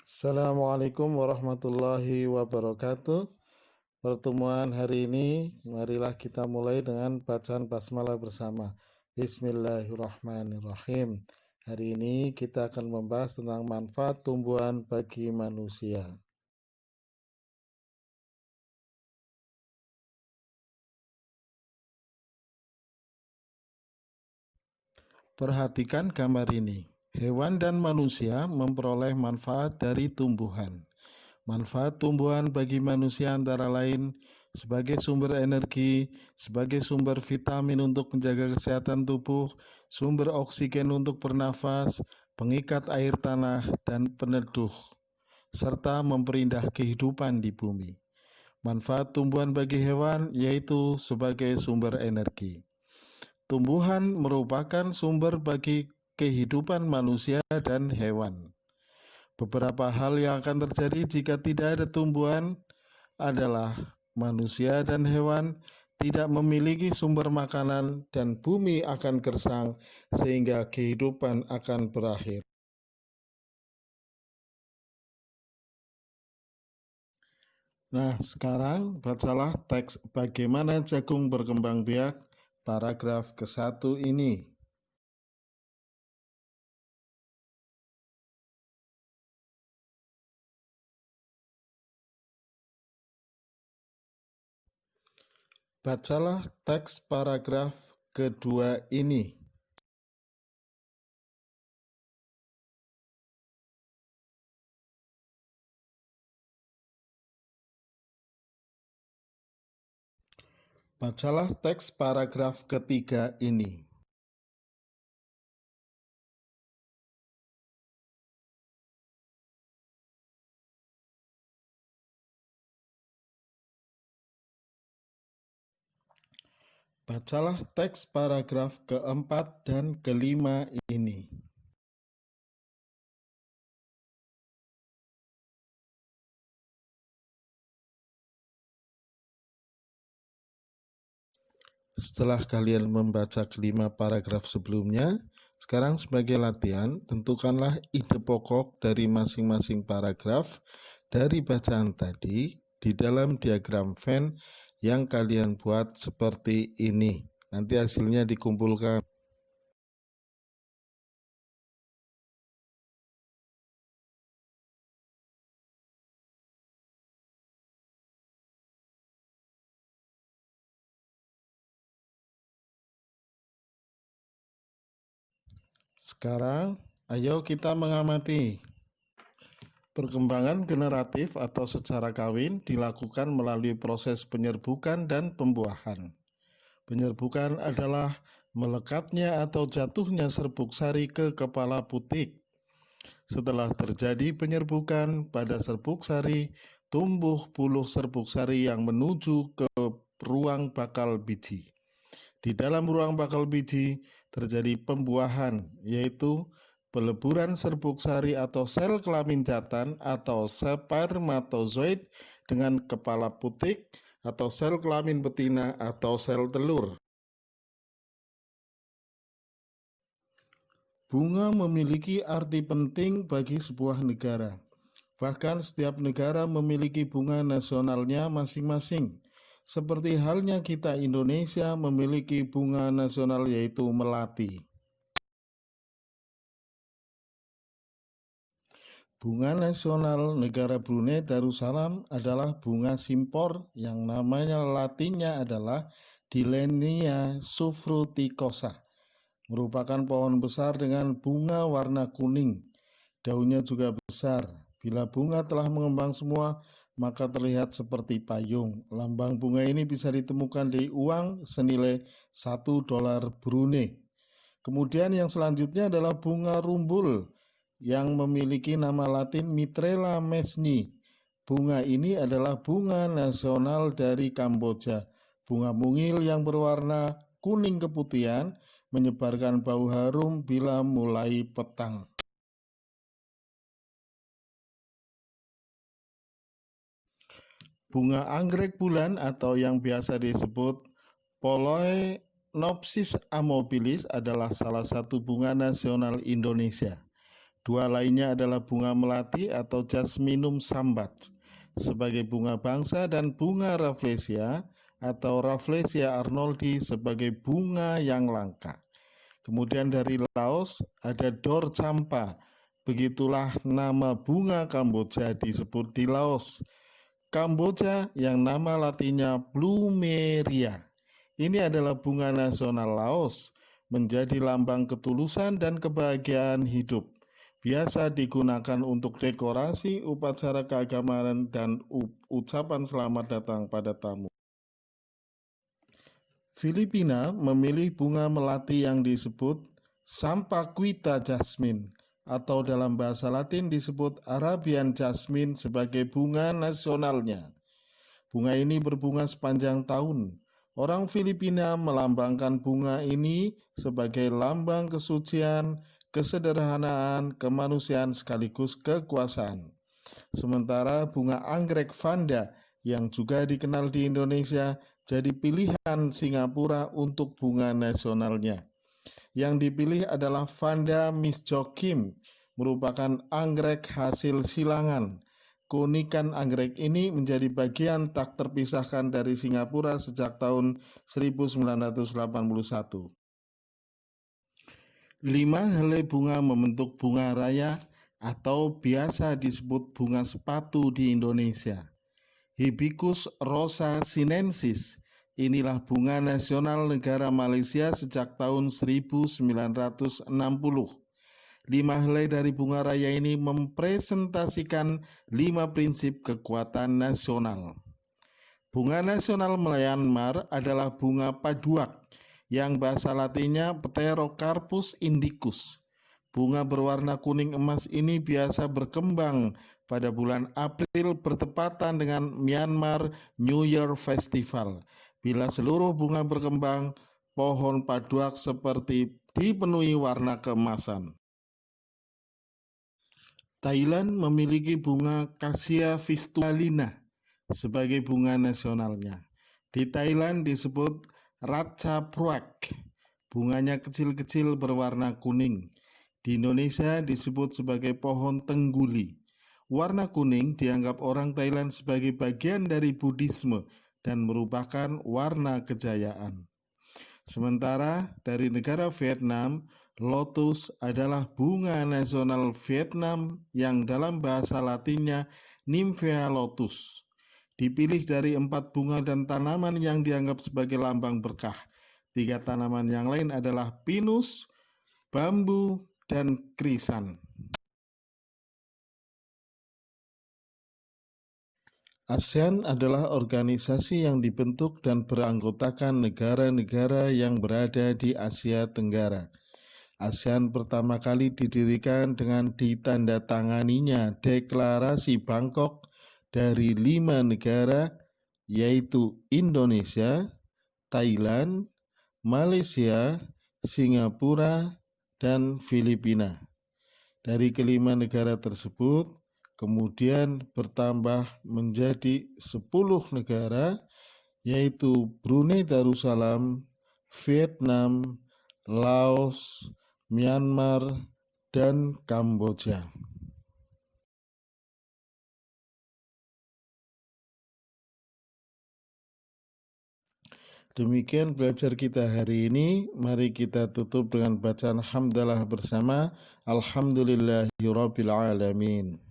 Assalamualaikum warahmatullahi wabarakatuh. Pertemuan hari ini, marilah kita mulai dengan bacaan basmalah bersama. Bismillahirrahmanirrahim. Hari ini kita akan membahas tentang manfaat tumbuhan bagi manusia. Perhatikan gambar ini. Hewan dan manusia memperoleh manfaat dari tumbuhan. Manfaat tumbuhan bagi manusia antara lain sebagai sumber energi, sebagai sumber vitamin untuk menjaga kesehatan tubuh, sumber oksigen untuk bernafas, pengikat air tanah, dan peneduh, serta memperindah kehidupan di bumi. Manfaat tumbuhan bagi hewan yaitu sebagai sumber energi. Tumbuhan merupakan sumber bagi kehidupan manusia dan hewan. Beberapa hal yang akan terjadi jika tidak ada tumbuhan adalah manusia dan hewan tidak memiliki sumber makanan dan bumi akan gersang sehingga kehidupan akan berakhir. Nah, sekarang bacalah teks bagaimana jagung berkembang biak paragraf ke-1 ini. Bacalah teks paragraf kedua ini. Bacalah teks paragraf ketiga ini. Bacalah teks paragraf keempat dan kelima ini. Setelah kalian membaca kelima paragraf sebelumnya, sekarang sebagai latihan, tentukanlah ide pokok dari masing-masing paragraf dari bacaan tadi di dalam diagram Venn yang kalian buat seperti ini. Nanti hasilnya dikumpulkan. Sekarang, ayo kita mengamati. Perkembangan generatif atau secara kawin dilakukan melalui proses penyerbukan dan pembuahan. Penyerbukan adalah melekatnya atau jatuhnya serbuk sari ke kepala putik. Setelah terjadi penyerbukan pada serbuk sari, tumbuh buluh serbuk sari yang menuju ke ruang bakal biji. Di dalam ruang bakal biji terjadi pembuahan, yaitu peleburan serbuk sari atau sel kelamin jantan atau spermatozoid dengan kepala putik atau sel kelamin betina atau sel telur. Bunga memiliki arti penting bagi sebuah negara. Bahkan setiap negara memiliki bunga nasionalnya masing-masing. Seperti halnya kita Indonesia memiliki bunga nasional yaitu melati. Bunga nasional negara Brunei Darussalam adalah bunga simpor yang namanya latinnya adalah Dillenia subfruticosa. Merupakan pohon besar dengan bunga warna kuning. Daunnya juga besar. Bila bunga telah mengembang semua, maka terlihat seperti payung. Lambang bunga ini bisa ditemukan di uang senilai $1 Brunei. Kemudian yang selanjutnya adalah bunga rumbul yang memiliki nama latin Mitrella mesni. Bunga ini adalah bunga nasional dari Kamboja. Bunga mungil yang berwarna kuning keputihan menyebarkan bau harum bila mulai petang. Bunga anggrek bulan atau yang biasa disebut Phalaenopsis amabilis adalah salah satu bunga nasional Indonesia. Dua lainnya adalah bunga melati atau Jasminum sambat sebagai bunga bangsa dan bunga Rafflesia atau Rafflesia arnoldi sebagai bunga yang langka. Kemudian dari Laos ada Dor Champa. Begitulah nama bunga Kamboja disebut di Laos. Kamboja yang nama latinnya Plumeria. Ini adalah bunga nasional Laos, menjadi lambang ketulusan dan kebahagiaan hidup. Biasa digunakan untuk dekorasi, upacara keagamaan, dan ucapan selamat datang pada tamu. Filipina memilih bunga melati yang disebut Sampaguita jasmine atau dalam bahasa Latin disebut Arabian jasmine sebagai bunga nasionalnya. Bunga ini berbunga sepanjang tahun. Orang Filipina melambangkan bunga ini sebagai lambang kesucian, kesederhanaan, kemanusiaan sekaligus kekuasaan. Sementara bunga anggrek vanda yang juga dikenal di Indonesia jadi pilihan Singapura untuk bunga nasionalnya. Yang dipilih adalah Vanda misjoaquim, merupakan anggrek hasil silangan. Keunikan anggrek ini menjadi bagian tak terpisahkan dari Singapura sejak tahun 1981. 5 helai bunga membentuk bunga raya atau biasa disebut bunga sepatu di Indonesia. Hibiscus rosa sinensis, inilah bunga nasional negara Malaysia sejak tahun 1960. 5 helai dari bunga raya ini mempresentasikan 5 prinsip kekuatan nasional. Bunga nasional Myanmar adalah bunga paduak yang bahasa latinnya Pterocarpus indicus. Bunga berwarna kuning emas ini biasa berkembang pada bulan April bertepatan dengan Myanmar New Year Festival. Bila seluruh bunga berkembang, pohon paduak seperti dipenuhi warna keemasan. Thailand memiliki bunga Cassia fistulina sebagai bunga nasionalnya. Di Thailand disebut Ratchaburi. Bunganya kecil-kecil berwarna kuning. Di Indonesia disebut sebagai pohon tengguli. Warna kuning dianggap orang Thailand sebagai bagian dari Buddhisme dan merupakan warna kejayaan. Sementara dari negara Vietnam, lotus adalah bunga nasional Vietnam yang dalam bahasa latinnya Nymphea lotus. Dipilih dari 4 bunga dan tanaman yang dianggap sebagai lambang berkah. 3 tanaman yang lain adalah pinus, bambu, dan krisan. ASEAN adalah organisasi yang dibentuk dan beranggotakan negara-negara yang berada di Asia Tenggara. ASEAN pertama kali didirikan dengan ditandatanganinya Deklarasi Bangkok dari 5 negara, yaitu Indonesia, Thailand, Malaysia, Singapura, dan Filipina. Dari kelima negara tersebut, kemudian bertambah menjadi 10 negara, yaitu Brunei Darussalam, Vietnam, Laos, Myanmar, dan Kamboja. Demikian belajar kita hari ini. Mari kita tutup dengan bacaan hamdalah bersama. Alhamdulillahirabbil alamin.